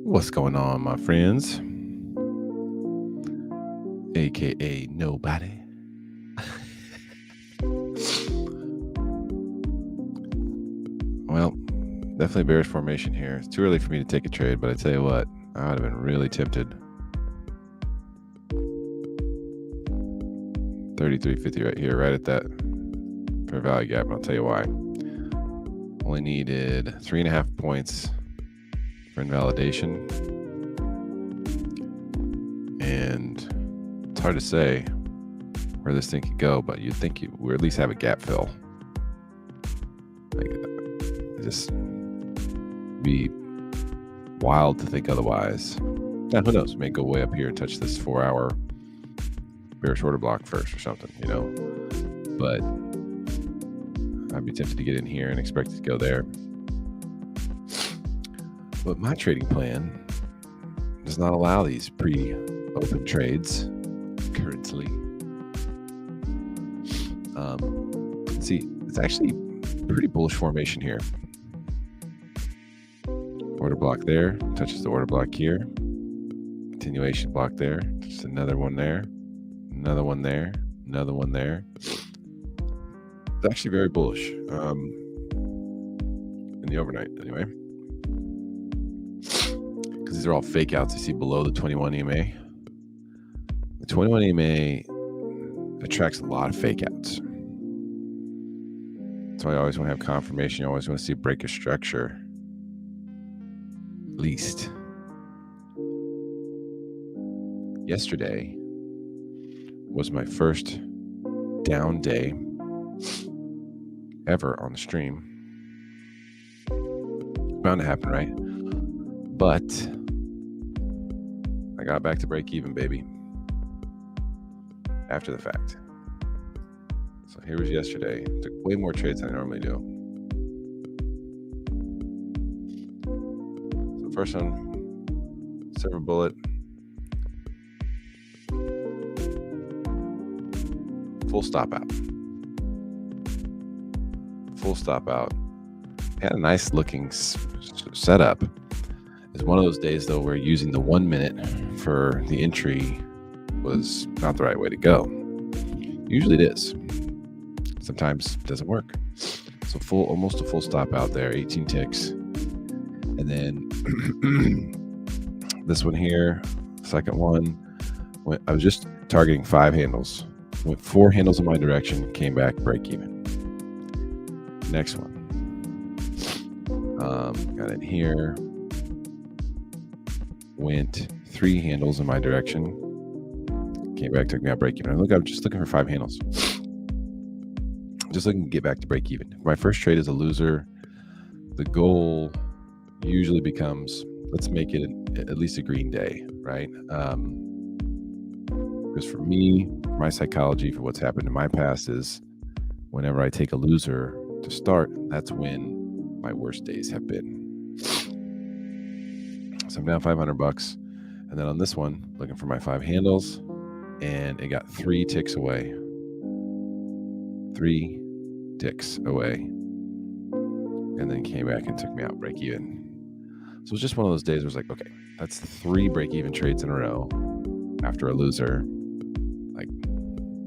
What's going on, my friends? AKA nobody. Well, definitely bearish formation here. It's too early for me to take a trade, but I tell you what, I would have been really tempted. 33.50 right here, right at that fair value gap. And I'll tell you why. Only needed 3.5 points for invalidation. And it's hard to say where this thing could go, but you'd think you would at least have a gap fill. Like, just be wild to think otherwise. Now, who knows? May go way up here and touch this 4-hour bearish order block first or something, But I'd be tempted to get in here and expect it to go there. But my trading plan does not allow these pre-open trades currently. See, it's actually pretty bullish formation here. Order block there, touches the order block here. Continuation block there, just another one there, another one there, another one there. It's actually very bullish in the overnight anyway. Because these are all fake outs you see below the 21 EMA. The 21 EMA attracts a lot of fake outs. That's why I always want to have confirmation. You always want to see break a structure. At least. Yesterday was my first down day ever on the stream. Bound to happen, right? But I got back to break even, baby. After the fact. So here was yesterday. Took way more trades than I normally do. So first one, silver bullet. Full stop out. Full stop out. Had a nice looking setup. It's one of those days though where using the 1 minute for the entry was not the right way to go. Usually it is. Sometimes it doesn't work. So almost a full stop out there, 18 ticks. And then this one here, second one, I was just targeting 5 handles. Went 4 handles in my direction, came back, break even. Next one. Got in here. Went 3 handles in my direction. Came back, took me out, break even. I'm just looking for 5 handles. Just looking to get back to break even. My first trade is a loser. The goal usually becomes, let's make it at least a green day, right? Because for me, my psychology for what's happened in my past is whenever I take a loser to start, that's when my worst days have been. So I'm down $500. And then on this one, looking for my 5 handles, and it got 3 ticks away. 3 ticks away. And then came back and took me out, break even. So it was just one of those days where it was like, okay, that's 3 break even trades in a row after a loser. Like,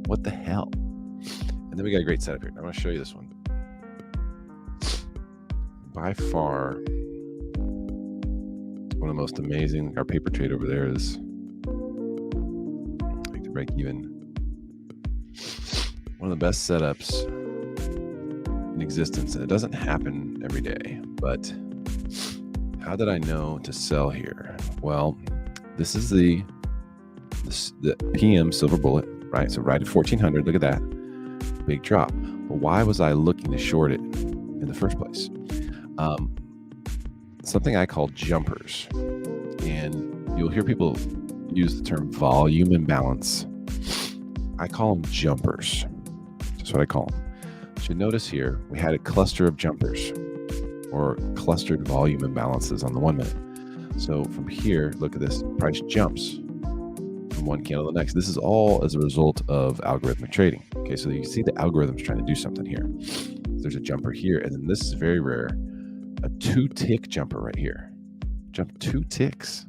what the hell? And then we got a great setup here. I'm going to show you this one. By far, one of the most amazing. Our paper trade over there is like to break even. One of the best setups in existence. And it doesn't happen every day, but how did I know to sell here? Well, this is the PM silver bullet, right? So right at 1400, look at that. Big drop. But why was I looking to short it in the first place? Something I call jumpers. And you'll hear people use the term volume imbalance. I call them jumpers. That's what I call them. So notice here, we had a cluster of jumpers or clustered volume imbalances on the 1 minute. So from here, look at this, price jumps from one candle to the next. This is all as a result of algorithmic trading. Okay, so you see the algorithm's trying to do something here. There's a jumper here, and then this is very rare, a 2-tick jumper right here. jump 2 ticks.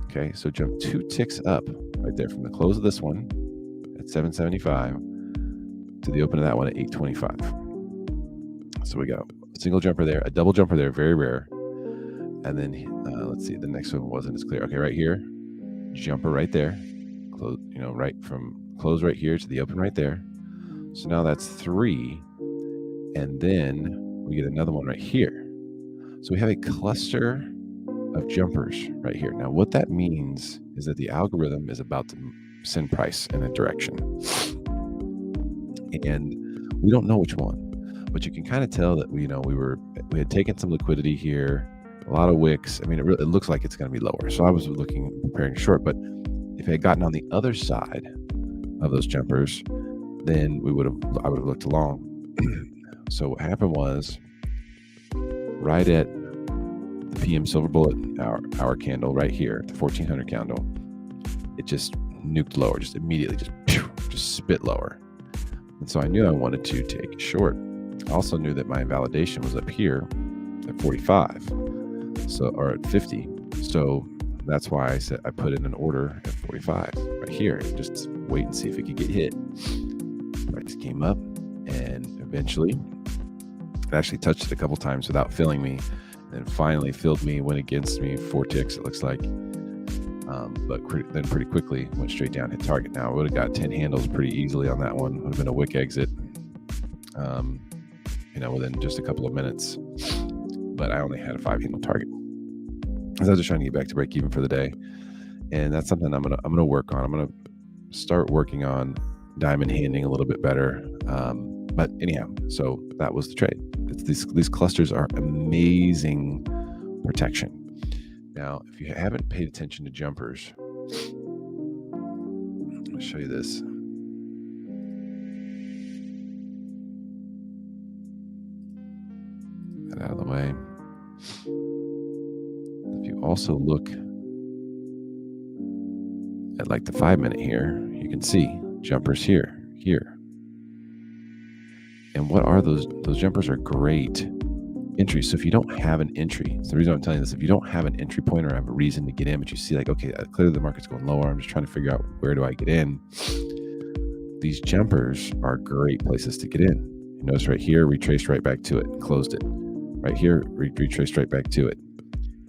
Okay, so jump 2 ticks up right there from the close of this one at 775 to the open of that one at 825. So we got a single jumper there, a double jumper there, very rare. And then let's see, the next one wasn't as clear. Okay, right here, jumper right there, close, right from close right here to the open right there. So now that's 3, and then we get another one right here. So we have a cluster of jumpers right here. Now, what that means is that the algorithm is about to send price in a direction, and we don't know which one, but you can kind of tell that we had taken some liquidity here, a lot of wicks. I mean, it looks like it's going to be lower. So I was preparing short, but if I had gotten on the other side of those jumpers, then I would have looked long. So what happened was, right at the PM silver bullet hour candle right here, the 1400 candle, it just nuked lower, just immediately, just spit lower. And so I knew I wanted to take a short. I also knew that my invalidation was up here at 45, or at 50. So that's why I said I put in an order at 45 right here, just wait and see if it could get hit. Price came up, and eventually it actually touched it a couple times without filling me, and finally filled me, went against me 4 ticks, it looks like. But then pretty quickly went straight down, hit target. Now I would have got 10 handles pretty easily on that one. Would have been a wick exit, within just a couple of minutes. But I only had a 5 handle target, because I was just trying to get back to break even for the day. And that's something I'm gonna work on. I'm gonna start working on diamond handing a little bit better. But anyhow, so that was the trade. These clusters are amazing protection. Now, if you haven't paid attention to jumpers, I'll show you this. Get out of the way. If you also look at like the 5-minute here, you can see jumpers here. And what are those? Those jumpers are great entries. So if you don't have an entry, so the reason I'm telling you this, if you don't have an entry point or have a reason to get in, but you see like, okay, clearly the market's going lower, I'm just trying to figure out where do I get in. These jumpers are great places to get in. You notice right here, retraced right back to it, closed it. Right here, retraced right back to it.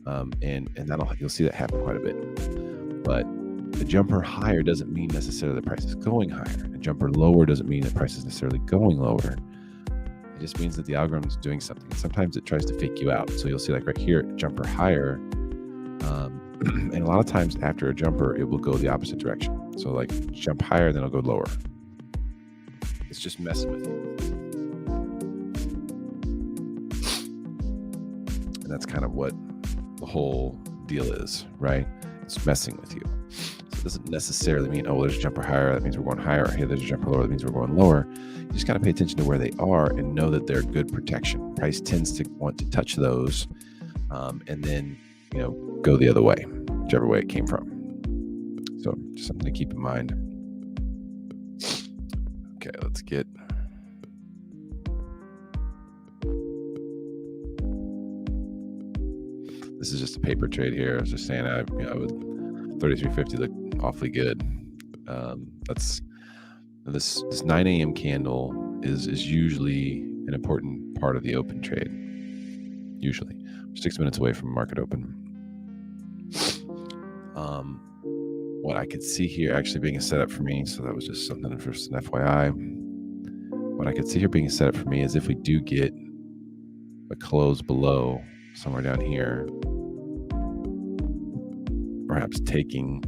And you'll see that happen quite a bit. But a jumper higher doesn't mean necessarily the price is going higher. A jumper lower doesn't mean the price is necessarily going lower. It just means that the algorithm is doing something. Sometimes it tries to fake you out. So you'll see like right here, jumper higher. And a lot of times after a jumper, it will go the opposite direction. So like jump higher, then it'll go lower. It's just messing with you. And that's kind of what the whole deal is, right? It's messing with you. So it doesn't necessarily mean, oh, there's a jumper higher, that means we're going higher. Hey, there's a jumper lower, that means we're going lower. You just got to pay attention to where they are and know that they're good protection. Price tends to want to touch those, and then go the other way, whichever way it came from. So just something to keep in mind. Okay, let's get. This is just a paper trade here. I was just saying, I would 33.50 look awfully good. That's this 9 a.m. candle is usually an important part of the open trade. Usually, we're 6 minutes away from market open. What I could see here actually being a setup for me, so that was just something for an FYI. What I could see here being a setup for me is if we do get a close below somewhere down here, perhaps taking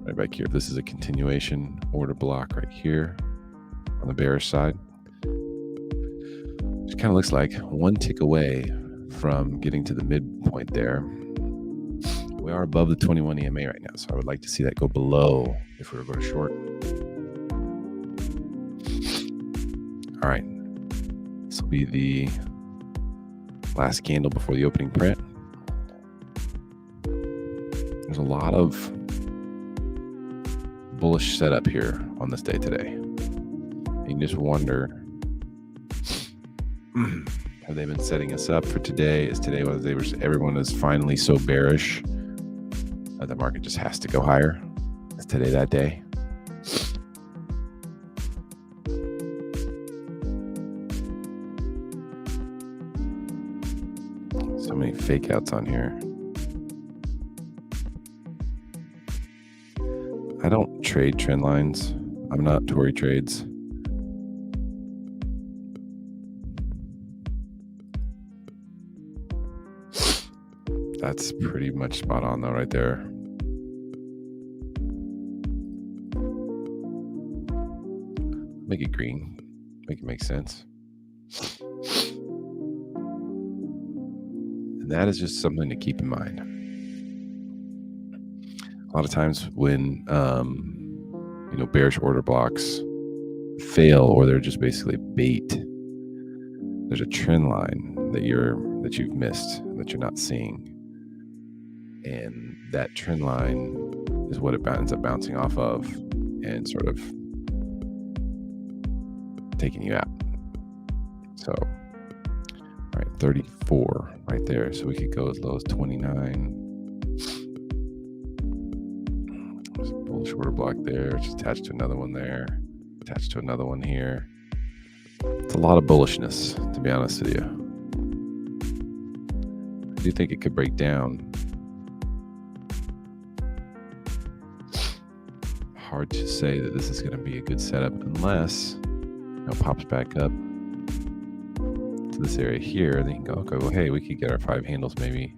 right back here. If this is a continuation order block right here on the bearish side, it kind of looks like one tick away from getting to the midpoint there. We are above the 21 EMA right now, so I would like to see that go below if we were going short. All right, this will be the last candle before the opening print. There's a lot of bullish setup here on this day today. You can just wonder, Have they been setting us up for today? Is today when everyone is finally so bearish that the market just has to go higher? Is today that day? So many fake outs on here. I don't trade trend lines. I'm not Tory trades. That's pretty much spot on though, right there. Make it green. Make it make sense. And that is just something to keep in mind. A lot of times when bearish order blocks fail, or they're just basically bait, there's a trend line that you've missed, that you're not seeing. And that trend line is what it ends up bouncing off of and sort of taking you out. So, all right, 34 right there. So we could go as low as 29. There's a bullish order block there. It's attached to another one there. Attached to another one here. It's a lot of bullishness, to be honest with you. I do think it could break down. Hard to say that this is going to be a good setup unless it pops back up to this area here, and then you can go, okay, well, hey, we could get our 5 handles maybe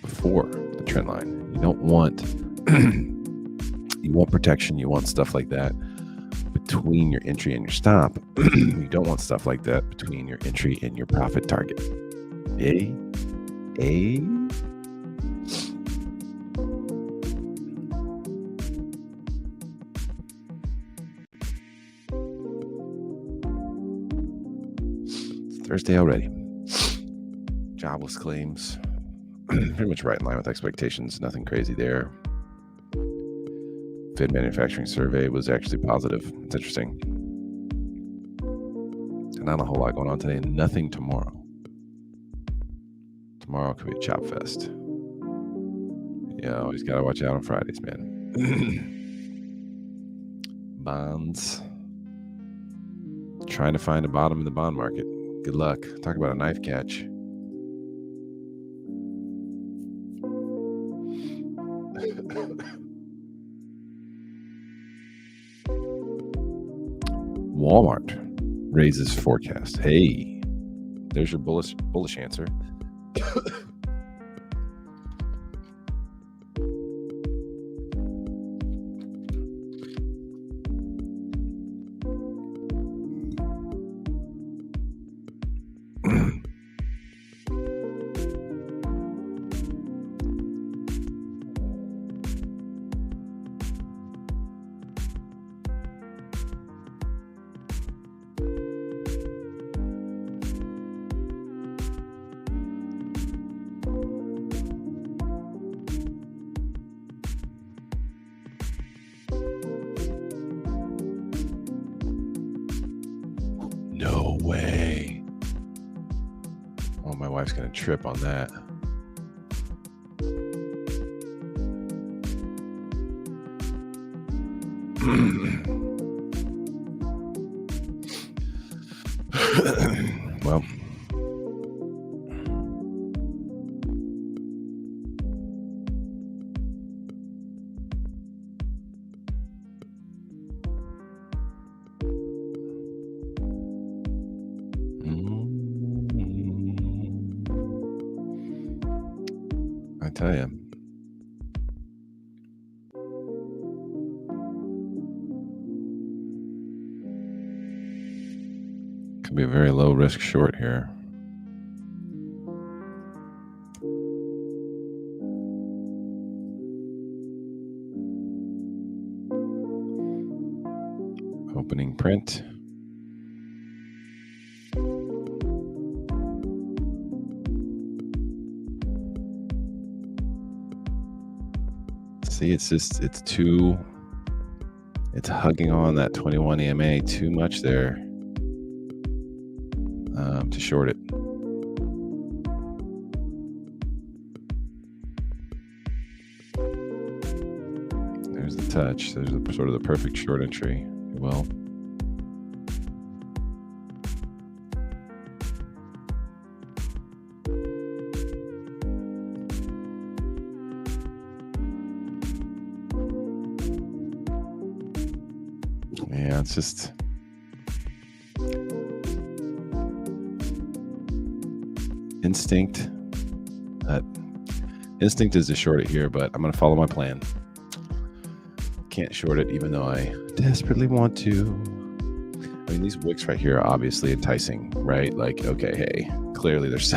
before the trend line. You don't want you want protection, you want stuff like that between your entry and your stop. You don't want stuff like that between your entry and your profit target. Thursday already. Jobless claims, pretty much right in line with expectations. Nothing crazy there. Fed manufacturing survey was actually positive. It's interesting. Not a whole lot going on today, and nothing tomorrow. Tomorrow could be a chop fest. Yeah, always gotta watch out on Fridays, man. Bonds. Trying to find a bottom in the bond market. Good luck. Talk about a knife catch. Walmart raises forecast. Hey, there's your bullish answer. No way. Oh, my wife's going to trip on that. Well, I tell you. Could be a very low risk short here. Opening print. See, it's hugging on that 21 EMA too much there. to short it. There's the touch. There's sort of the perfect short entry. Well, yeah, it's just instinct. Instinct is to short it here, but I'm going to follow my plan. Can't short it even though I desperately want to. I mean, these wicks right here are obviously enticing, right? Like, okay, hey, clearly there's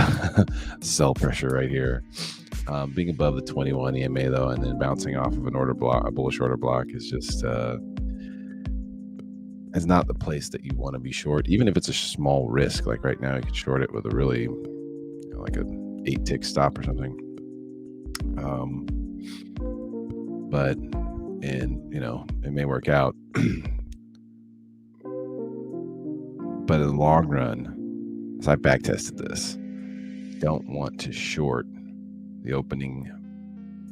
sell pressure right here. Being above the 21 EMA though, and then bouncing off of an order block, a bullish order block, is just is not the place that you want to be short. Even if it's a small risk, like right now, you could short it with a really, like a 8-tick stop or something. But it may work out. But in the long run, as I back tested this, don't want to short the opening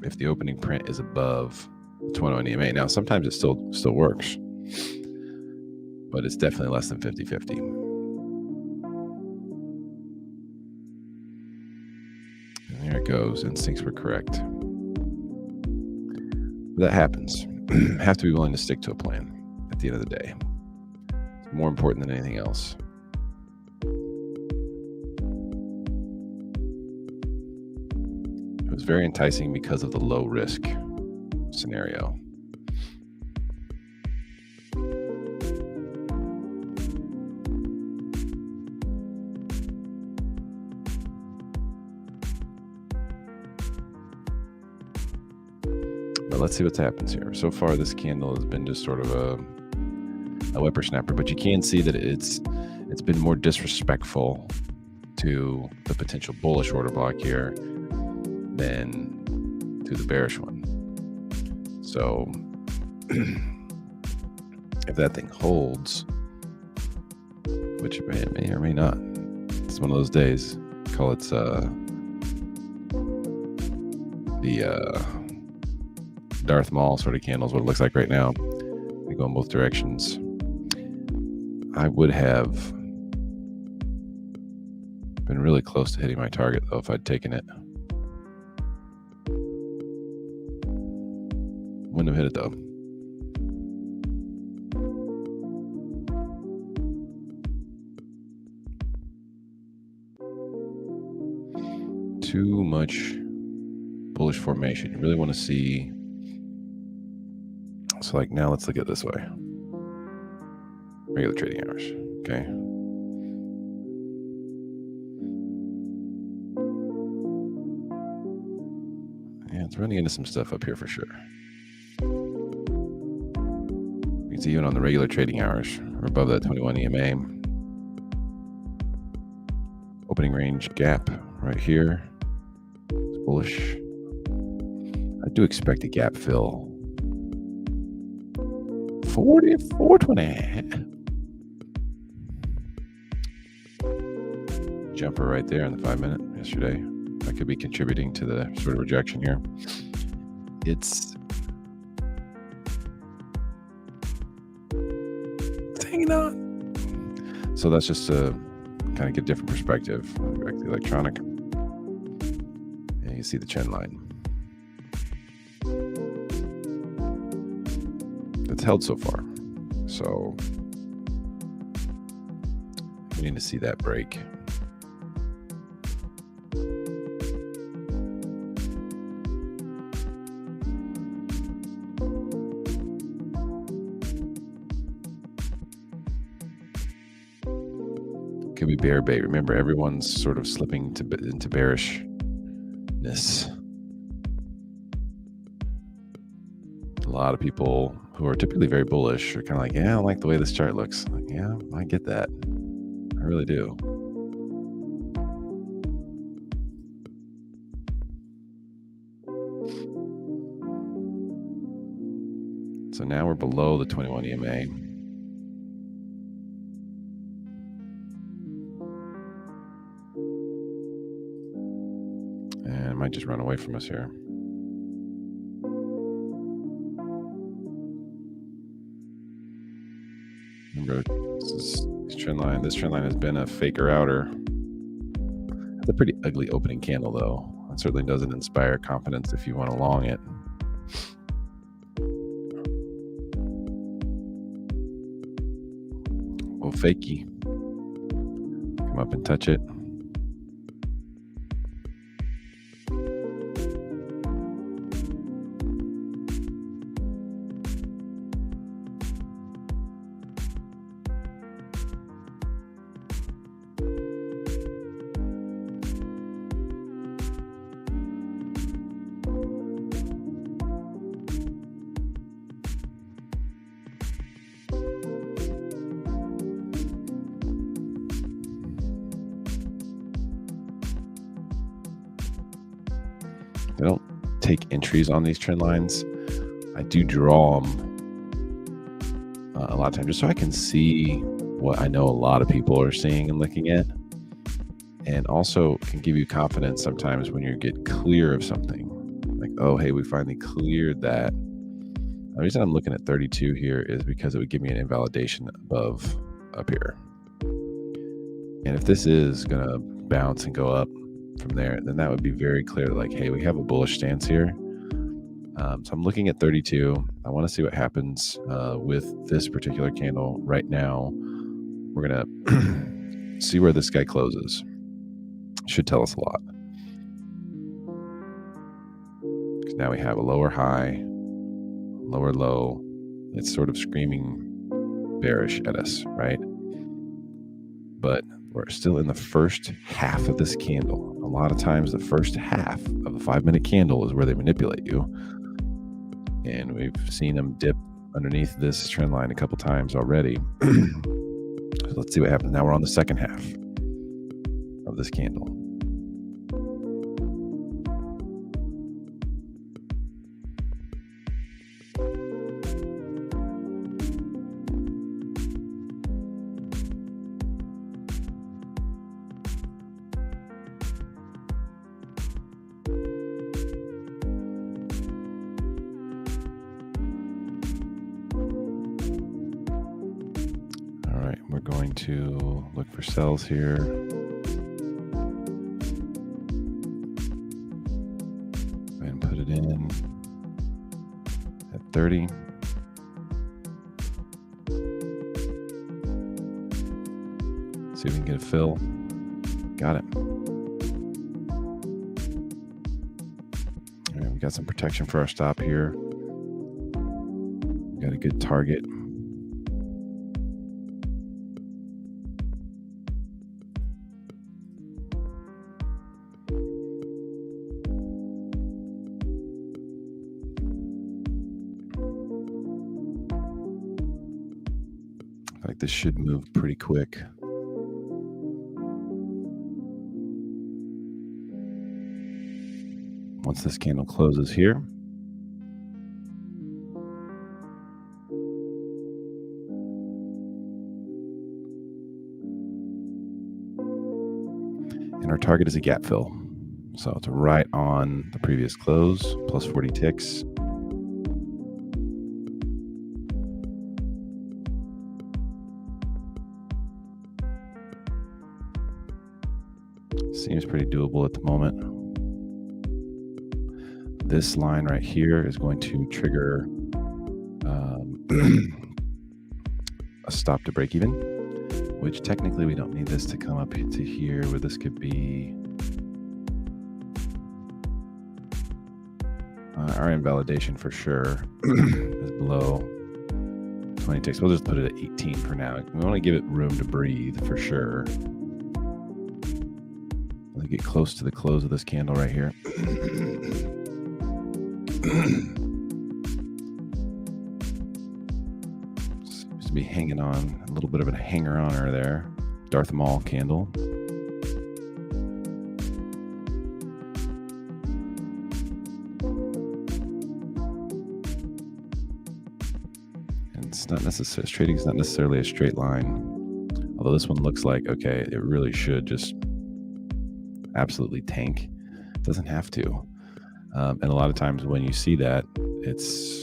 if the opening print is above 21 EMA. Now, sometimes it still works, but it's definitely less than 50-50. And there it goes. Instincts were correct. That happens. Have to be willing to stick to a plan at the end of the day. It's more important than anything else. It was very enticing because of the low risk scenario. But let's see what happens here. So far, this candle has been just sort of a whippersnapper, but you can see that it's been more disrespectful to the potential bullish order block here than to the bearish one. So if that thing holds, which it may or may not, it's one of those days. Call it the Darth Maul sort of candles, what it looks like right now. They go in both directions. I would have been really close to hitting my target though if I'd taken it. Wouldn't have hit it though. Too much bullish formation. You really want to see. So like now let's look at it this way. Regular trading hours. Okay. Yeah, it's running into some stuff up here for sure. You can see even on the regular trading hours, we're above that 21 EMA. Opening range gap right here. It's bullish. I do expect a gap fill. 420. Jumper right there in the 5-minute yesterday. That could be contributing to the sort of rejection here. It's hanging on. So that's just to kind of get different perspective. Back to the electronic. And you see the trend line. It's held so far. So we need to see that break. Could be bear bait. Remember, everyone's sort of slipping into bearishness. A lot of people who are typically very bullish are kind of like, yeah, I don't like the way this chart looks. Like, yeah, I get that. I really do. So now we're below the 21 EMA. And it might just run away from us here. Remember, this trend line has been a faker outer. It's a pretty ugly opening candle, though. It certainly doesn't inspire confidence if you want to long it. Well, fakey. Come up and touch it. I don't take entries on these trend lines. I do draw them a lot of times just so I can see what I know a lot of people are seeing and looking at, and also can give you confidence sometimes when you get clear of something. Like, oh, hey, we finally cleared that. The reason I'm looking at 32 here is because it would give me an invalidation above up here. And if this is going to bounce and go up from there, then that would be very clear, like, hey, we have a bullish stance here. So I'm looking at 32. I want to see what happens with this particular candle right now. We're going to see where this guy closes. Should tell us a lot. Because now we have a lower high, lower low. It's sort of screaming bearish at us, right? But we're still in the first half of this candle. A lot of times the first half of a 5-minute candle is where they manipulate you. And we've seen them dip underneath this trend line a couple times already. So let's see what happens. Now we're on the second half of this candle. We're going to look for sells here. And put it in at 30. See if we can get a fill. Got it. All right, we got some protection for our stop here. We got a good target. Like this should move pretty quick. Once this candle closes here, and our target is a gap fill. So it's right on the previous close, plus 40 ticks. Seems pretty doable at the moment. This line right here is going to trigger a stop to break even, which technically we don't need this to come up to here, where this could be our invalidation for sure is below 20 ticks. We'll just put it at 18 for now. We want to give it room to breathe for sure. Let me get close to the close of this candle right here. Seems to be hanging on, a little bit of a hanger-oner there. Darth Maul candle. And it's not necessarily, trading is not necessarily a straight line. Although this one looks like, okay, it really should just absolutely tank. doesn't have to. And a lot of times when you see that, it's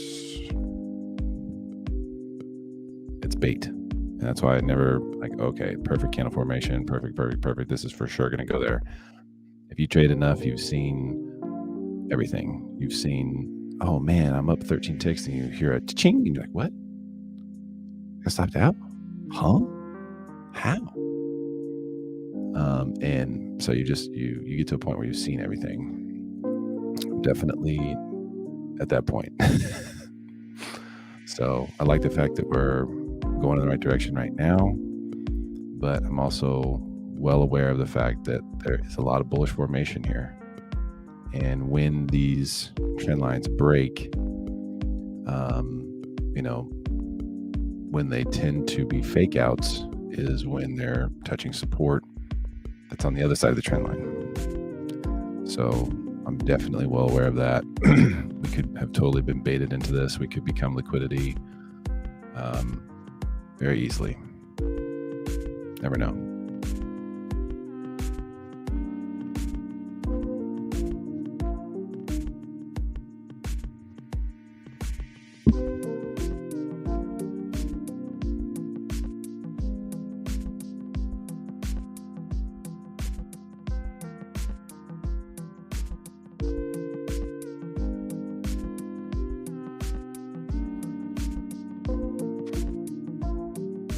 bait. And that's why I never like, okay, perfect candle formation, perfect. This is for sure going to go there. If you trade enough, you've seen everything. You've seen, oh man, I'm up 13 ticks, and you hear a ching, and you're like, what? I stopped out? Huh? How? And so you get to a point where you've seen everything. Definitely at that point. So I like the fact that we're going in the right direction right now, but I'm also well aware of the fact that there is a lot of bullish formation here. And when these trend lines break, when they tend to be fake outs is when they're touching support that's on the other side of the trend line. So I'm definitely well aware of that. We could have totally been baited into this. We could become liquidity very easily. Never know.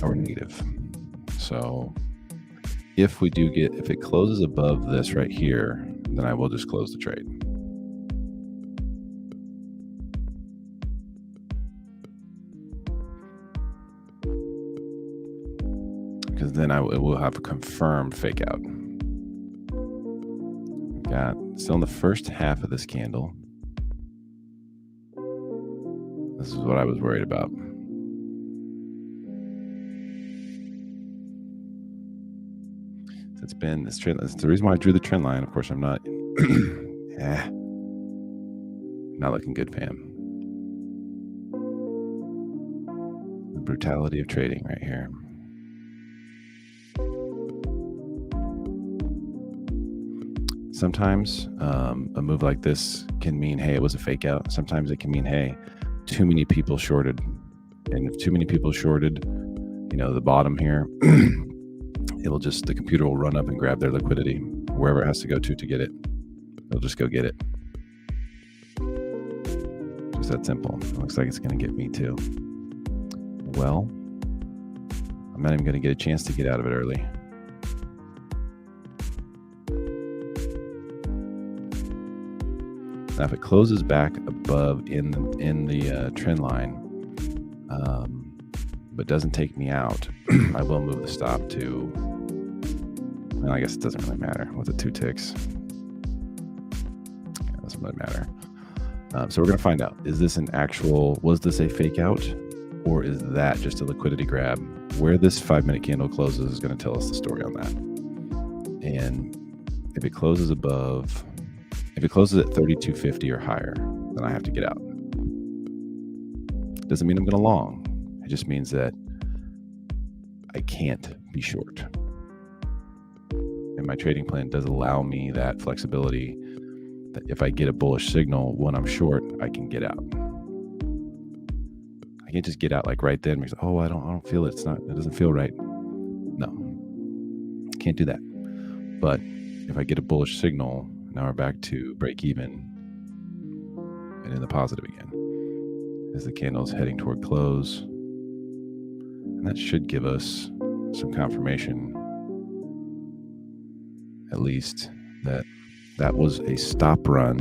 Or negative. So if it closes above this right here, then I will just close the trade. Because then it will have a confirmed fake out. Got still in the first half of this candle. This is what I was worried about. It's been this trend. That's the reason why I drew the trend line. Of course, I'm not not looking good, fam. The brutality of trading right here. Sometimes a move like this can mean, hey, it was a fake out. Sometimes it can mean, hey, too many people shorted. And if too many people shorted, the bottom here, the computer will run up and grab their liquidity wherever it has to go to get it. It'll just go get it. Just that simple. It looks like it's going to get me too. Well, I'm not even going to get a chance to get out of it early. Now, if it closes back above in the trend line, but doesn't take me out, I will move the stop to, well, I guess it doesn't really matter with the 2 ticks. It doesn't really matter. So we're going to find out, was this a fake out, or is that just a liquidity grab? Where this 5-minute candle closes is going to tell us the story on that. And if it closes at 32.50 or higher, then I have to get out. Doesn't mean I'm going to long. It just means that I can't be short. And my trading plan does allow me that flexibility that if I get a bullish signal when I'm short, I can get out. I can't just get out like right then because, I don't feel it. It doesn't feel right. No, can't do that. But if I get a bullish signal, now we're back to break even and in the positive again as the candle is heading toward close. And that should give us some confirmation, at least, that was a stop run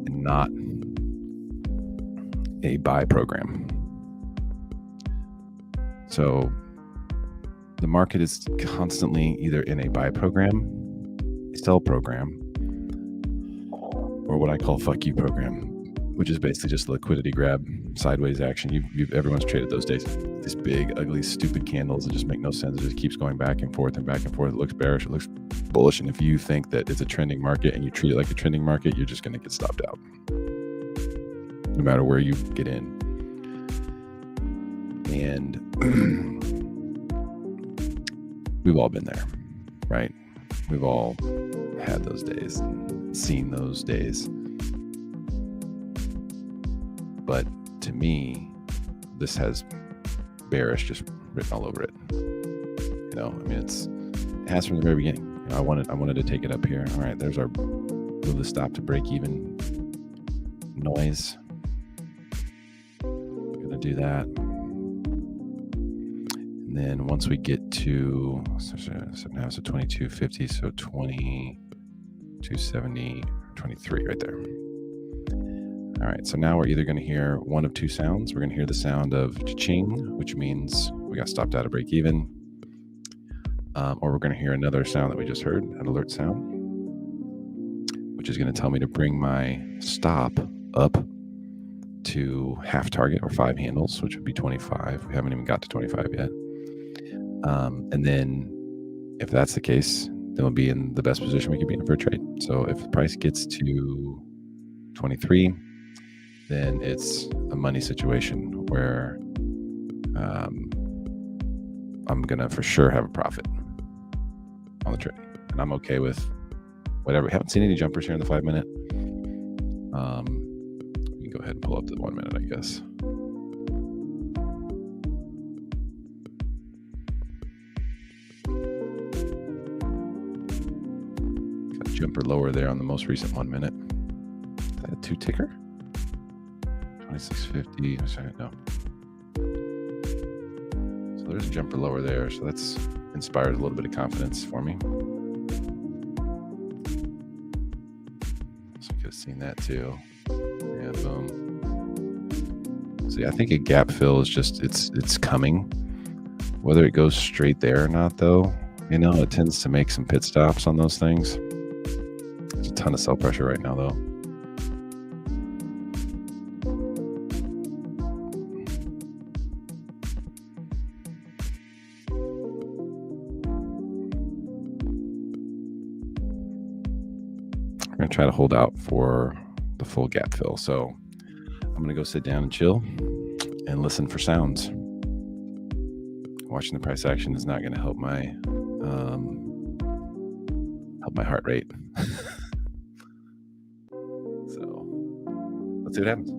and not a buy program. So the market is constantly either in a buy program, a sell program, or what I call fuck you program, which is basically just a liquidity grab, sideways action. Everyone's traded those days. These big, ugly, stupid candles that just make no sense. It just keeps going back and forth and back and forth. It looks bearish. It looks bullish. And if you think that it's a trending market and you treat it like a trending market, you're just going to get stopped out, no matter where you get in. And we've all been there, right? We've all had those days. seen those days. But to me, this has bearish just written all over it. It has from the very beginning. I wanted to take it up here. All right, there's our move the stop to break even noise. Gonna do that. And then once we get to 2250, so 2270, 23 right there. All right, so now we're either going to hear one of two sounds. We're going to hear the sound of cha-ching, which means we got stopped out of break even, or we're going to hear another sound that we just heard, an alert sound, which is going to tell me to bring my stop up to half target or 5 handles, which would be 25. We haven't even got to 25 yet. And then if that's the case, then we'll be in the best position we could be in for a trade. So if the price gets to 23, then it's a money situation where I'm going to for sure have a profit on the trade. And I'm okay with whatever. Haven't seen any jumpers here in the 5 minute. We can go ahead and pull up to the 1 minute, I guess. Got a jumper lower there on the most recent 1 minute. Is that a 2 ticker? 2650. Sorry, no. So there's a jumper lower there. So that's inspired a little bit of confidence for me. So you could have seen that too. Yeah, boom. See, I think a gap fill is just it's coming. Whether it goes straight there or not, though, it tends to make some pit stops on those things. There's a ton of sell pressure right now, though. I'm going to try to hold out for the full gap fill. So I'm going to go sit down and chill and listen for sounds. Watching the price action is not going to help my heart rate. So let's see what happens.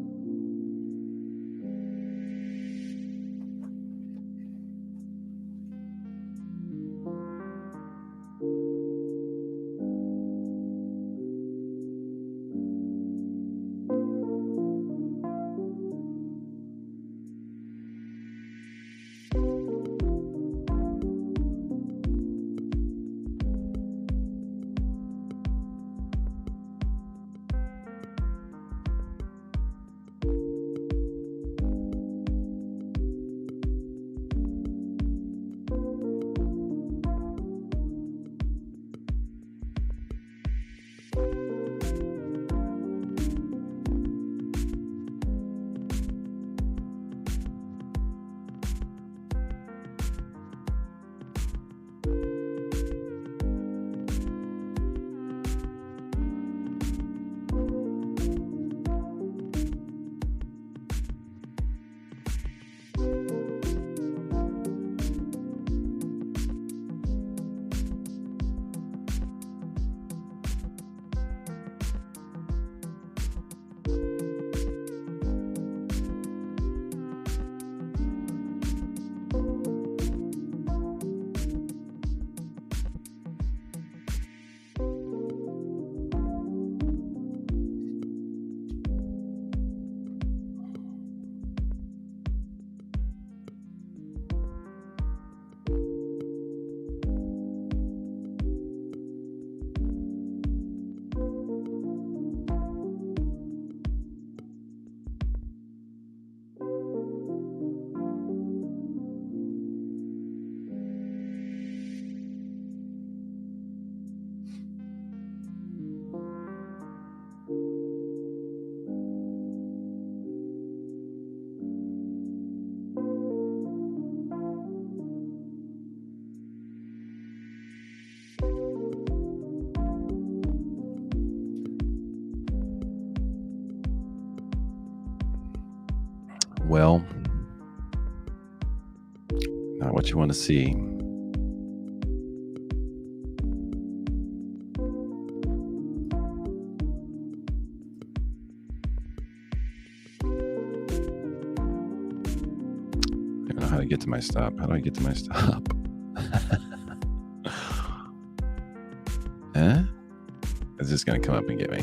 Well, not what you want to see. know how to get to my stop. How do I get to my stop? Huh? It's just going to come up and get me.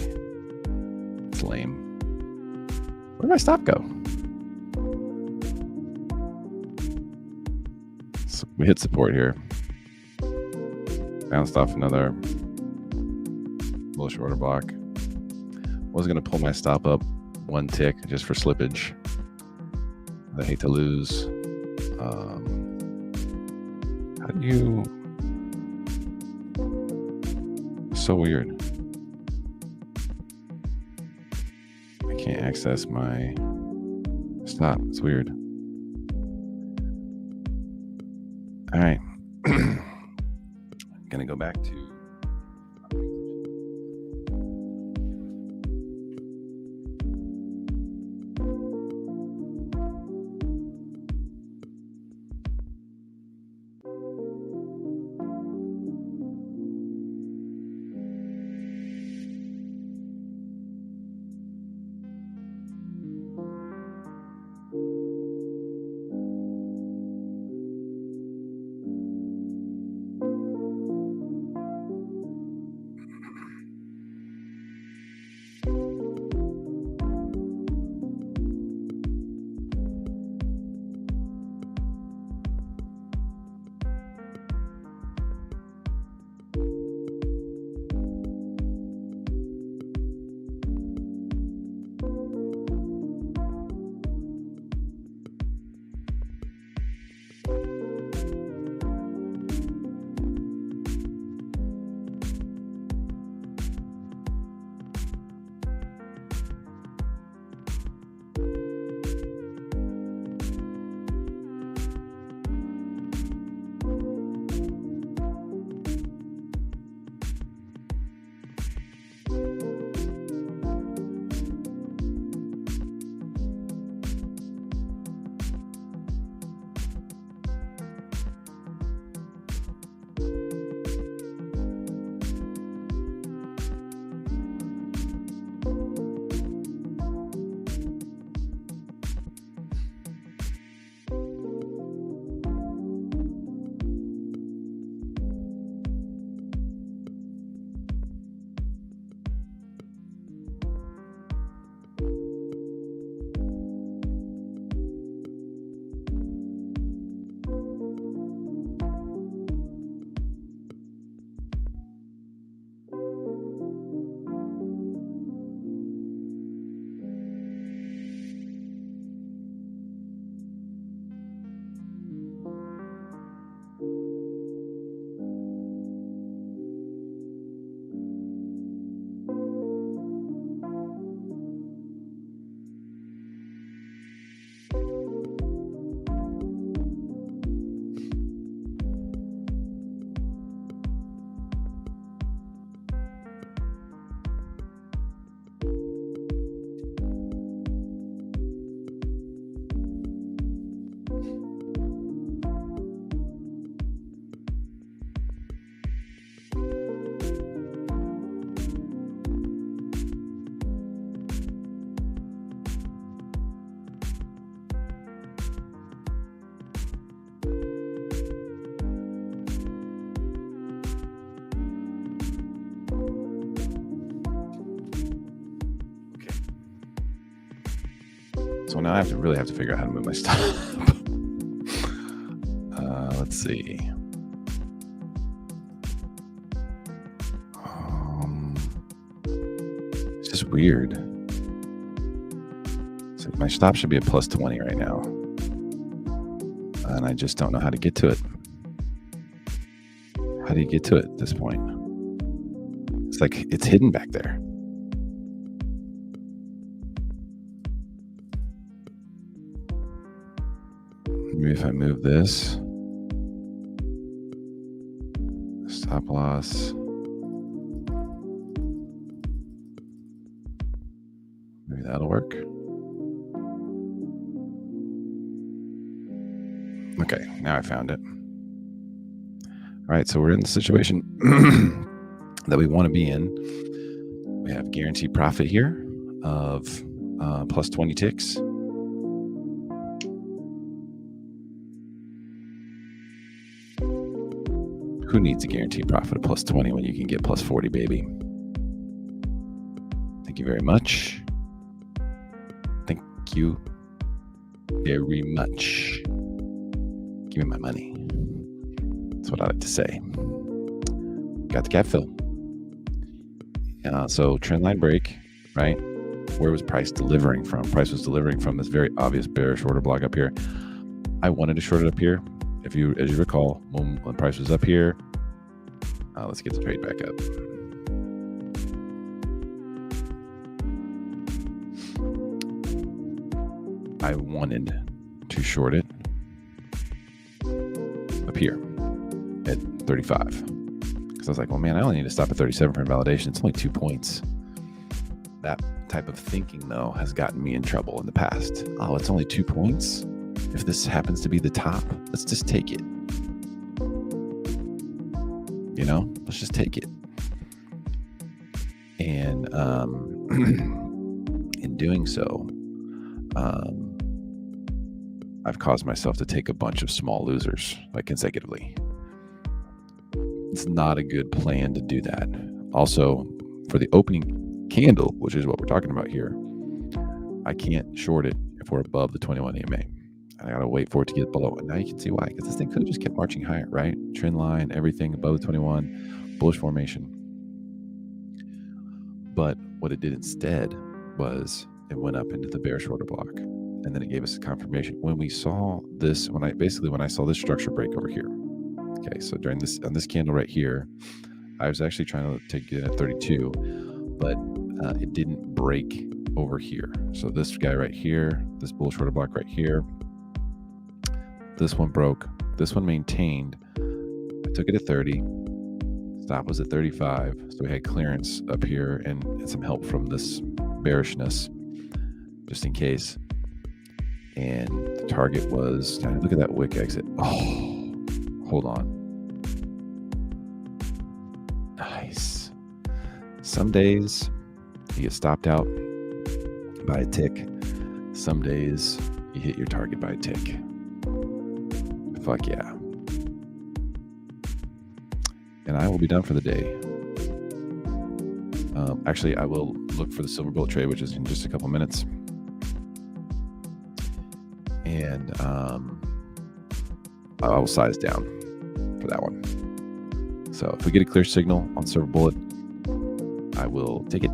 It's lame. Where did my stop go? So we hit support here. Bounced off another bullish order block. Was going to pull my stop up one tick just for slippage. I hate to lose. How do you... So weird. I can't access my stop. It's weird. All right. I'm going to go back to... So now I really have to figure out how to move my stop. Let's see. It's just weird. So my stop should be at plus 20 right now. And I just don't know how to get to it. How do you get to it at this point? It's like it's hidden back there. Maybe if I move this, stop loss, maybe that'll work. Okay, now I found it. All right, so we're in the situation that we want to be in. We have guaranteed profit here of plus 20 ticks. Who needs a guaranteed profit of plus 20 when you can get plus 40, baby? Thank you very much. Thank you very much. Give me my money. That's what I like to say. Got the gap fill. So trend line break, right? Where was price delivering from? Price was delivering from this very obvious bearish order block up here. I wanted to short it up here. As you recall, when price was up here, let's get the trade back up. I wanted to short it up here at 35. Because I was like, well, man, I only need to stop at 37 for invalidation. It's only 2 points. That type of thinking, though, has gotten me in trouble in the past. Oh, it's only 2 points? If this happens to be the top, let's just take it. Let's just take it. And in doing so, I've caused myself to take a bunch of small losers, like consecutively. It's not a good plan to do that. Also, for the opening candle, which is what we're talking about here, I can't short it if we're above the 21 EMA. I gotta wait for it to get below it. Now you can see why, because this thing could have just kept marching higher, right? Trend line, everything above the 21, bullish formation. But what it did instead was it went up into the bearish order block, and then it gave us a confirmation. When we saw this, when I saw this structure break over here. Okay, so during this, on this candle right here, I was actually trying to get it at 32, but it didn't break over here. So this guy right here, this bullish order block right here, this one broke, this one maintained. I took it at 30, stop was at 35, so we had clearance up here and some help from this bearishness, just in case. And the target was, look at that wick exit. Oh, hold on. Nice. Some days you get stopped out by a tick. Some days you hit your target by a tick. Fuck yeah. And I will be done for the day. Actually, I will look for the silver bullet trade, which is in just a couple minutes. And I will size down for that one. So if we get a clear signal on silver bullet, I will take it.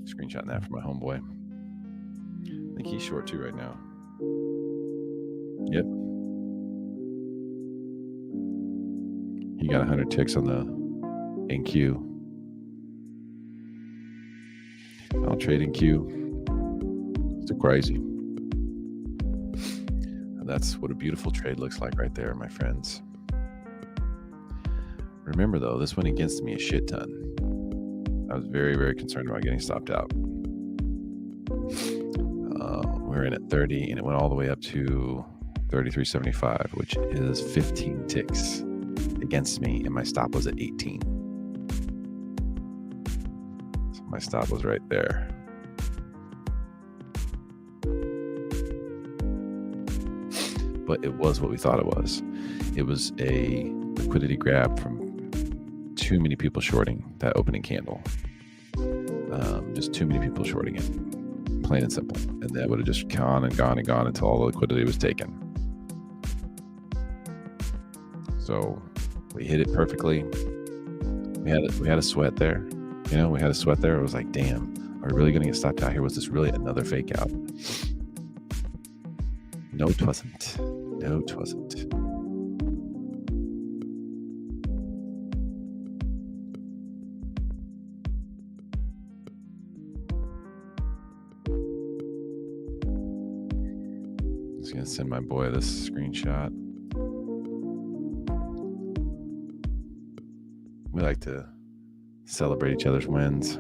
Screenshotting that for my homeboy. I think he's short too right now. Yep. He got 100 ticks on the NQ. I'll trade NQ. It's crazy. And that's what a beautiful trade looks like right there, my friends. Remember though, this went against me a shit ton. I was very, very concerned about getting stopped out. We're in at 30 and it went all the way up to 33.75, which is 15 ticks against me, and my stop was at 18. So my stop was right there. But it was what we thought it was. It was a liquidity grab from too many people shorting that opening candle. Just too many people shorting it, plain and simple. And that would have just gone and gone and gone until all the liquidity was taken. So we hit it perfectly. We had a sweat there. We had a sweat there. It was like, damn, are we really going to get stopped out here? Was this really another fake out? No, it wasn't. No, it wasn't. Just gonna send my boy this screenshot. We like to celebrate each other's wins.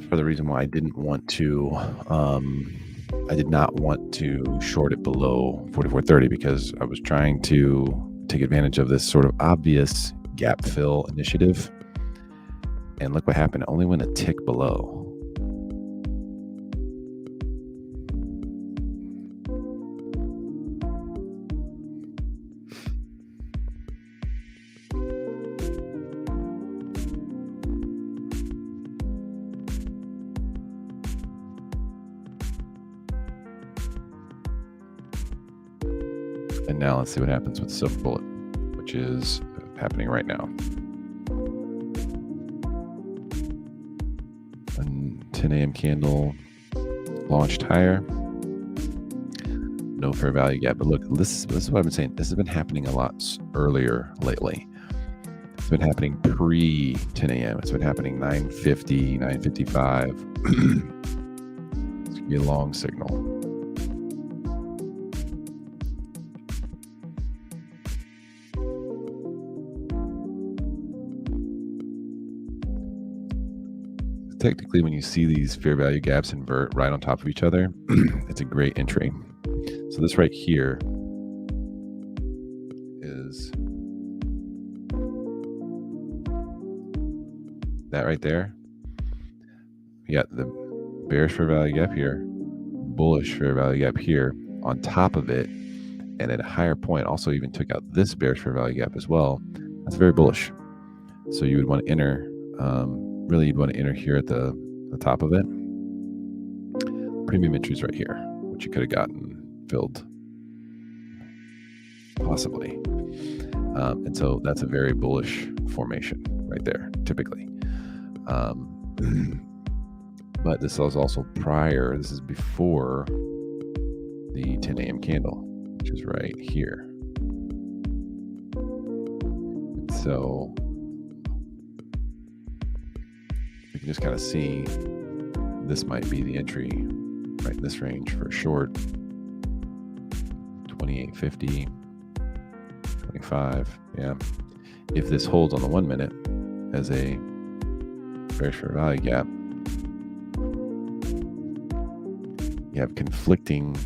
For the reason why I didn't want to, I did not want to short it below 44.30 because I was trying to take advantage of this sort of obvious gap fill initiative. And look what happened. It only went a tick below. And now let's see what happens with Silver Bullet, which is happening right now. A 10 a.m. candle launched higher. No fair value gap. But look, this is what I've been saying. This has been happening a lot earlier lately. It's been happening pre 10 a.m. It's been happening 9:50, 9:55. It's going to be a long signal. Technically, when you see these fair value gaps invert right on top of each other, it's a great entry. So this right here is that right there. You got the bearish fair value gap here, bullish fair value gap here on top of it, and at a higher point also even took out this bearish fair value gap as well. That's very bullish. So you would want to enter. Really, you'd want to enter here at the top of it. Premium entries right here, which you could have gotten filled, possibly. And so that's a very bullish formation right there, typically. But this was also prior. This is before the 10 a.m. candle, which is right here. So you can just kind of see this might be the entry right in this range for a short. 28.50, 25. Yeah. If this holds on the 1 minute as a bearish fair value gap, you have conflicting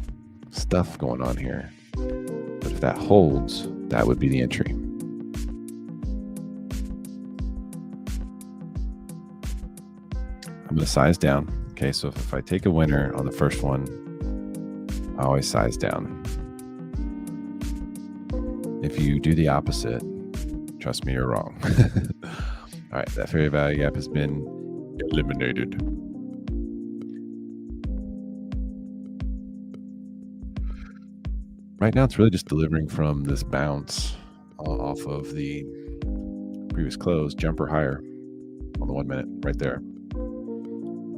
stuff going on here. But if that holds, that would be the entry. I'm going to size down. Okay, so if I take a winner on the first one, I always size down. If you do the opposite, trust me, you're wrong. All right, that fair value gap has been eliminated. Right now, it's really just delivering from this bounce off of the previous close, jumper higher on the 1 minute, right there.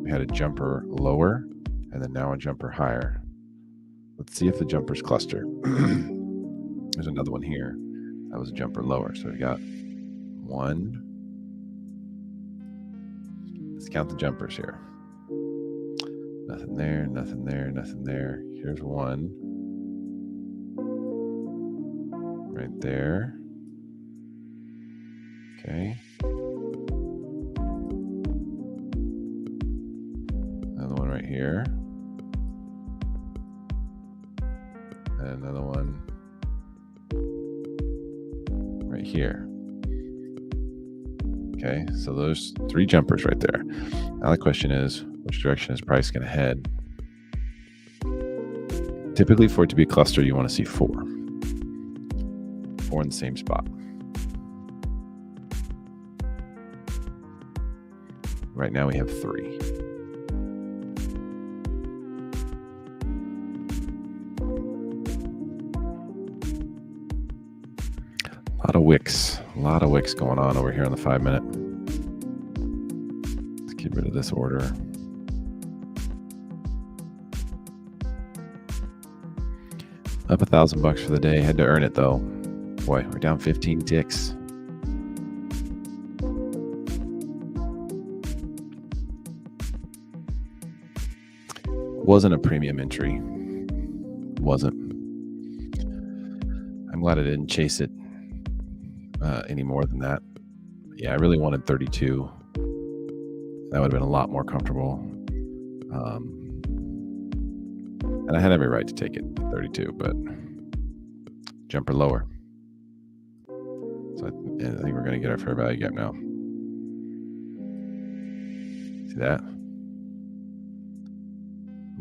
We had a jumper lower, and then now a jumper higher. Let's see if the jumpers cluster. There's another one here. That was a jumper lower. So we got one. Let's count the jumpers here. Nothing there, nothing there, nothing there. Here's one. Right there. Okay. Another one right here. And another one right here. Okay, so those three jumpers right there. Now the question is, which direction is price going to head? Typically, for it to be a cluster, you want to see four. Four in the same spot. Right now we have three. A lot of wicks going on over here on the 5 minute. Let's get rid of this order. Up $1,000 for the day. Had to earn it though. Boy, we're down 15 ticks. wasn't a premium entry. It wasn't. I'm glad I didn't chase it any more than that. Yeah, I really wanted 32. That would have been a lot more comfortable. And I had every right to take it at 32, but jumper lower. So I think we're going to get our fair value gap now. See that?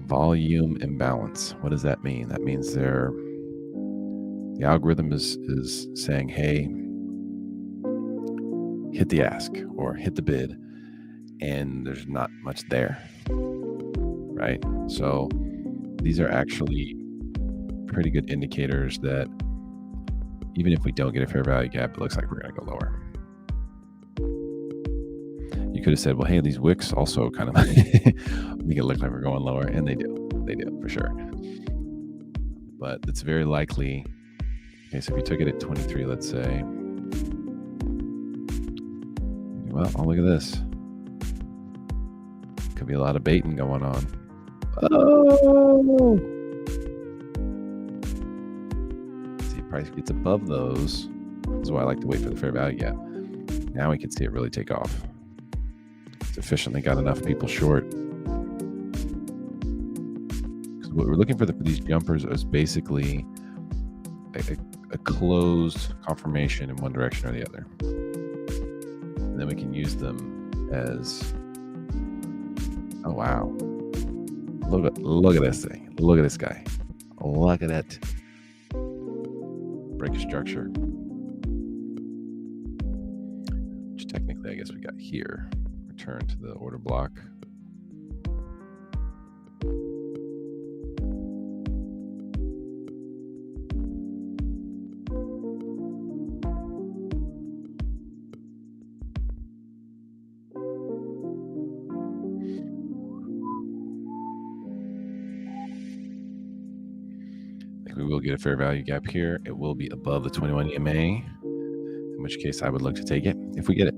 Volume imbalance. What does that mean? That means the algorithm is saying, hey, hit the ask or hit the bid, and there's not much there, right? So these are actually pretty good indicators that even if we don't get a fair value gap, it looks like we're going to go lower. You could have said, well, hey, these wicks also kind of make it look like we're going lower, and they do for sure. But it's very likely. Okay, so if you took it at 23, let's say, well, oh, look at this. Could be a lot of baiting going on. Oh! See, price gets above those. This is why I like to wait for the fair value gap. Now we can see it really take off. It's efficiently got enough people short. Because what we're looking for these jumpers is basically a closed confirmation in one direction or the other. And then we can use them as, oh wow, look at this thing. Look at this guy. Look at it. Break a structure. Which technically I guess we got here. Return to the order block. We will get a fair value gap here. It will be above the 21 EMA, in which case I would look to take it if we get it.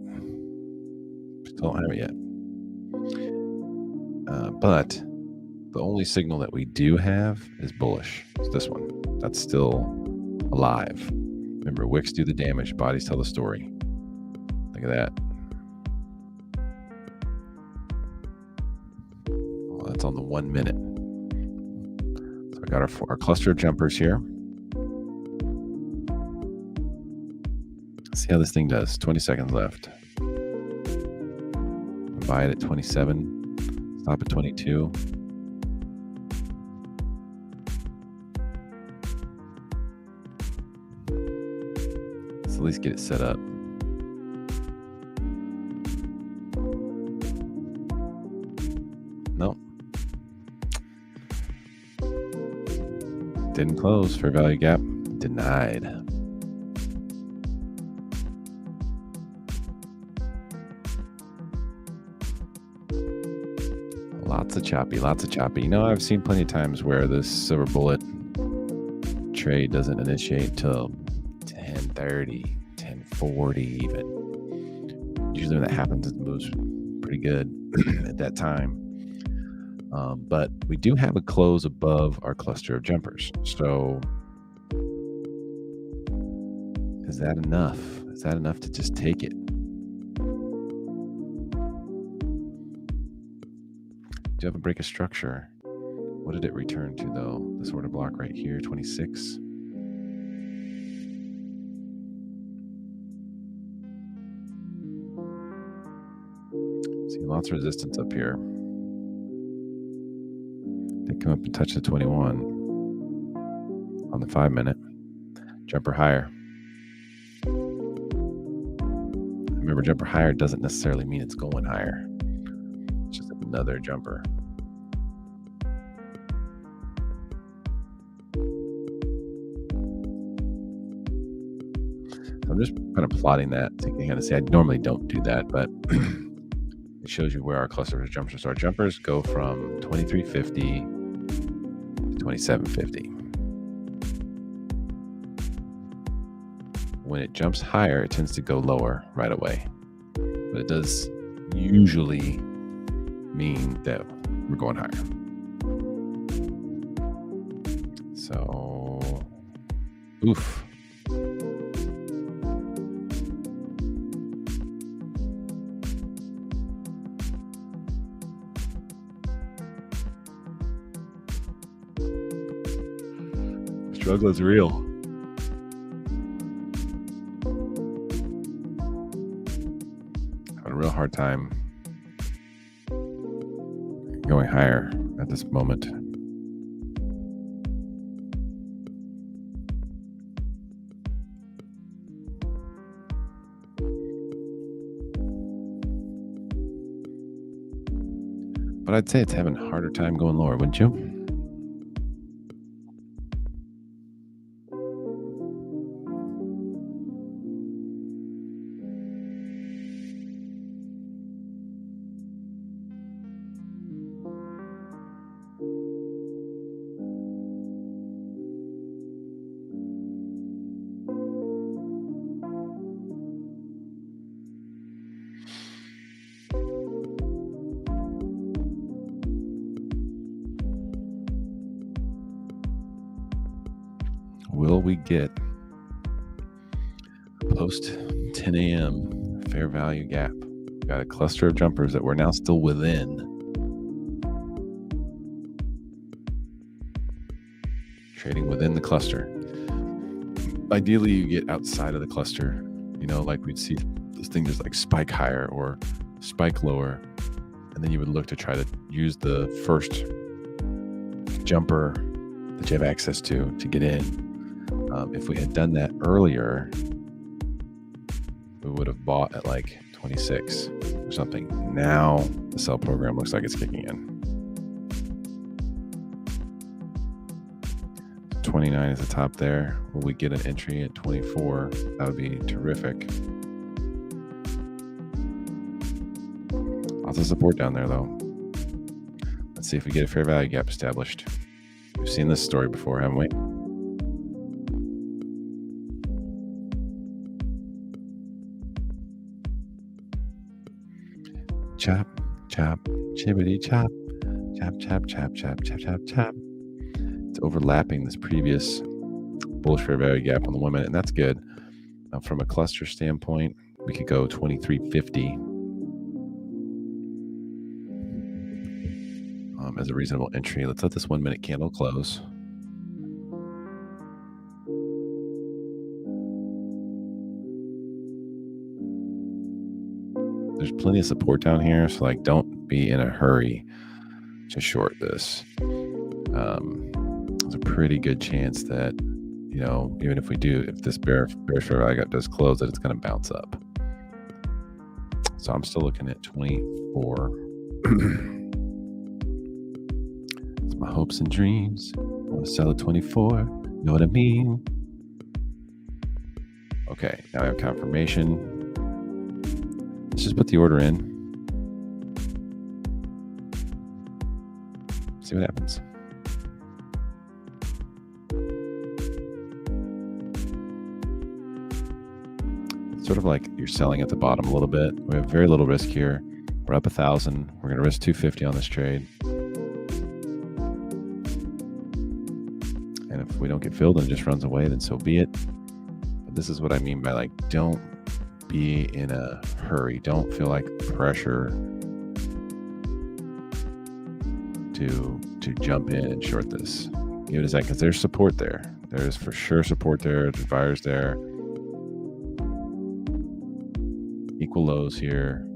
Still don't have it yet. But the only signal that we do have is bullish. It's this one. That's still alive. Remember, wicks do the damage, bodies tell the story. Look at that. Well, that's on the 1 minute. So I got our cluster of jumpers here. Let's see how this thing does. 20 seconds left. Buy it at 27. Stop at 22. Let's at least get it set up. Nope. Didn't close. Fair value gap denied. Lots of choppy. You know, I've seen plenty of times where this silver bullet trade doesn't initiate till 10:30, 10:40 even. Usually when that happens, it moves pretty good at that time. But we do have a close above our cluster of jumpers. So is that enough? Is that enough to just take it? Do you have a break of structure? What did it return to though? This order block right here, 26. See lots of resistance up here. They come up and touch the 21 on the 5 minute. Jumper higher. Remember, jumper higher doesn't necessarily mean it's going higher. It's just another jumper. So I'm just kind of plotting that to kind of say I normally don't do that, but it shows you where our cluster of jumpers are. Our jumpers go from 2350 to 2750. When it jumps higher, it tends to go lower right away. But it does usually mean that we're going higher. So, oof. Struggle is real. Having a real hard time going higher at this moment. But I'd say it's having a harder time going lower, wouldn't you? Will we get a post 10 a.m. fair value gap? We've got a cluster of jumpers that we're now still within. Trading within the cluster. Ideally, you get outside of the cluster. You know, like we'd see this thing just like spike higher or spike lower. And then you would look to try to use the first jumper that you have access to get in. If we had done that earlier, we would have bought at like 26 or something. Now the sell program looks like it's kicking in. 29 is the top there. Will we get an entry at 24? That would be terrific. Lots of support down there though. Let's see if we get a fair value gap established. We've seen this story before, haven't we? Chop, chop, chibbity chop, chop, chop, chop, chop, chop, chop, chop. It's overlapping this previous bullish fair value gap on the 1 minute, and that's good. Now, from a cluster standpoint, we could go 2350 as a reasonable entry. Let's let this 1 minute candle close. There's plenty of support down here, so like don't be in a hurry to short this. There's a pretty good chance that, you know, even if we do, if this bearish fair value gap does close, that it's going to bounce up. So I'm still looking at 24. It's my hopes and dreams. I want to sell at 24. You know what I mean? Okay, now I have confirmation. Let's just put the order in. See what happens. It's sort of like you're selling at the bottom a little bit. We have very little risk here. We're up 1,000. We're going to risk 250 on this trade. And if we don't get filled and it just runs away, then so be it. But this is what I mean by like, don't be in a hurry. Don't feel like pressure to jump in and short this. Give it a second, because there's support there. There's for sure support there. There's buyers there. Equal lows here.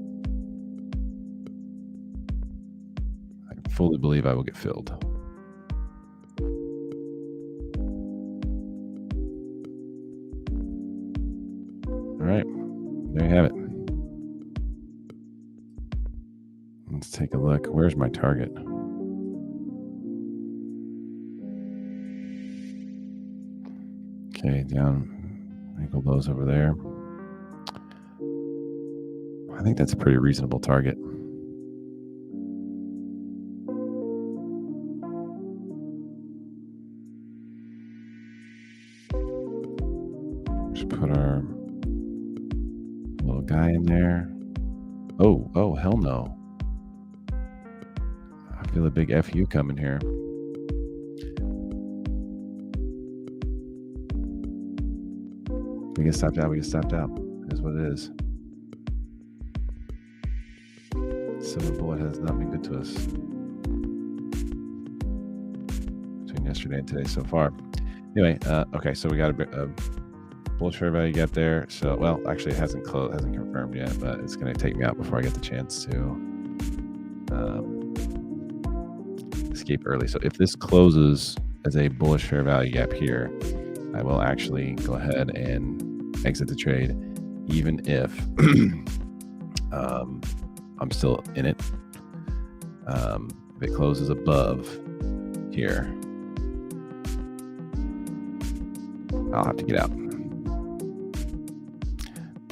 I fully believe I will get filled. All right. There you have it. Let's take a look. Where's my target? Okay, down, equal those over there. I think that's a pretty reasonable target. Just put our little guy in there. Oh, hell no. I feel a big FU coming here. We get stopped out. Is what it is. Silver bullet has not been good to us between yesterday and today so far. Anyway, okay, so we got a bullish fair value gap there. So, well, actually, it hasn't confirmed yet, but it's going to take me out before I get the chance to escape early. So, if this closes as a bullish fair value gap here, I will actually go ahead and exit the trade, even if I'm still in it. If it closes above here, I'll have to get out.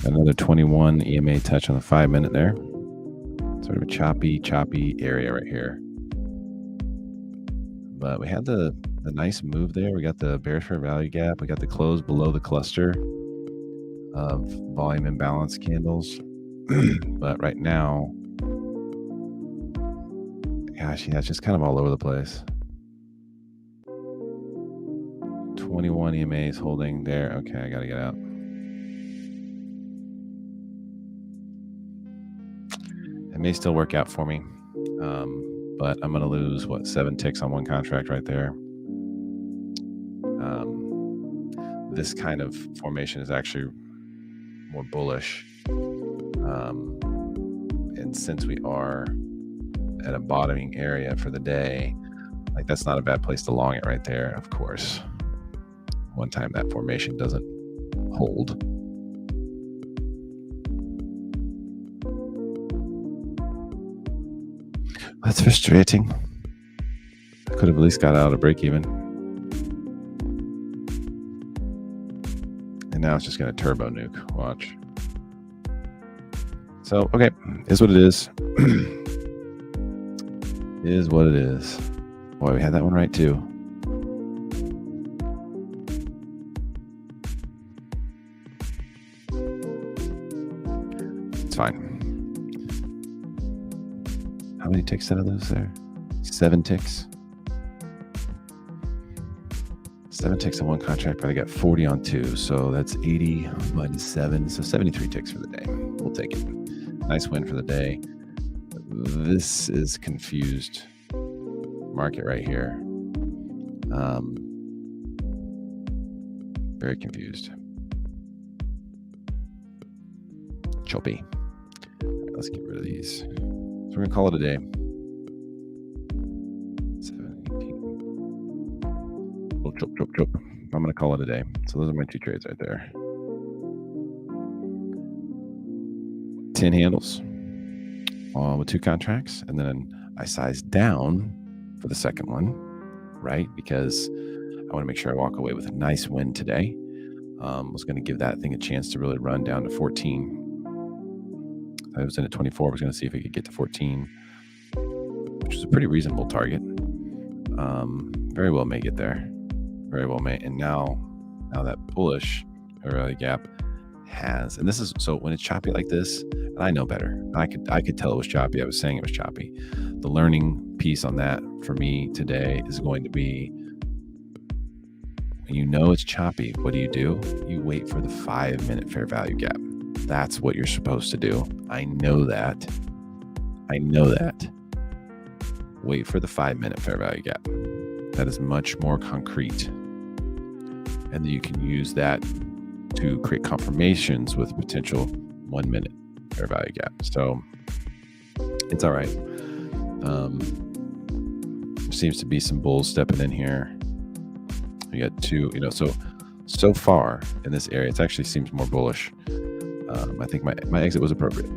Another 21 EMA touch on the 5-minute there. Sort of a choppy area right here. But we had the nice move there. We got the bearish fair value gap. We got the close below the cluster of volume imbalance candles. But right now, gosh, yeah, it's just kind of all over the place. 21 EMA is holding there. Okay, I got to get out. It may still work out for me, but I'm going to lose, 7 ticks on one contract right there. This kind of formation is actually more bullish. And since we are at a bottoming area for the day, like that's not a bad place to long it right there, of course. One time that formation doesn't hold. That's frustrating. I could have at least got out of break even. And now it's just going to turbo nuke. Watch. So, okay, is what it is. Is what it is. Boy, we had that one right too. It's fine. How many ticks did I lose there? 7 ticks. 7 ticks on one contract, but I got 40 on 2. So that's 80 minus 7. So 73 ticks for the day. We'll take it. Nice win for the day. This is confused market right here. Very confused. Choppy. Right, let's get rid of these. So we're going to call it a day. 718. Chop. I'm going to call it a day. So those are my 2 trades right there. 10 handles with 2 contracts. And then I sized down for the second one, right? Because I want to make sure I walk away with a nice win today. Was going to give that thing a chance to really run down to 14. I was in at 24. I was going to see if it could get to 14, which is a pretty reasonable target. Very well may get there. Very well may. And now that bullish gap has, and this is, so when it's choppy like this, and I know better. I could tell it was choppy. I was saying it was choppy. The learning piece on that for me today is going to be, when you know it's choppy, what do? You wait for the 5-minute fair value gap. That's what you're supposed to do. I know that. Wait for the 5-minute fair value gap. That is much more concrete. And then you can use that to create confirmations with potential 1-minute fair value gap. So it's all right. There seems to be some bulls stepping in here. We got 2, so far in this area, it actually seems more bullish. I think my exit was appropriate.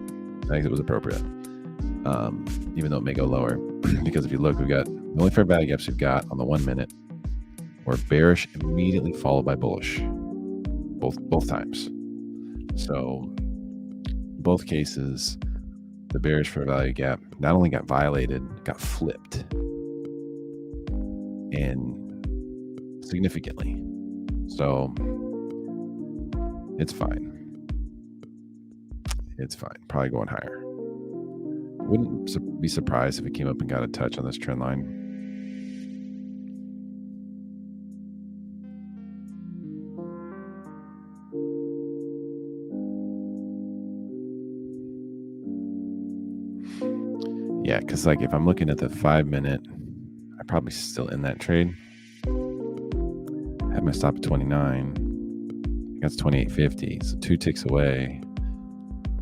Even though it may go lower, because if you look, we've got the only fair value gaps we've got on the 1-minute were bearish immediately followed by bullish, both times. So both cases, the bearish fair value gap not only got violated, got flipped, and significantly. So it's fine. Probably going higher. Wouldn't be surprised if it came up and got a touch on this trend line. Yeah, because like if I'm looking at the 5-minute, I'm probably still in that trade. I had my stop at 29. I think that's 28.50. So 2 ticks away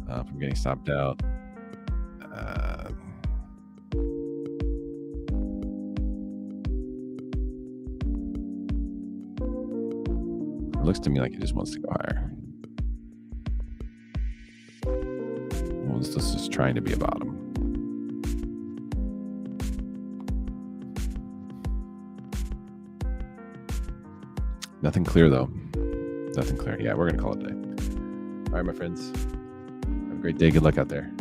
from getting stopped out. It looks to me like it just wants to go higher. Well, this is trying to be a bottom. Nothing clear, though. Nothing clear. Yeah, we're going to call it a day. All right, my friends. Have a great day. Good luck out there.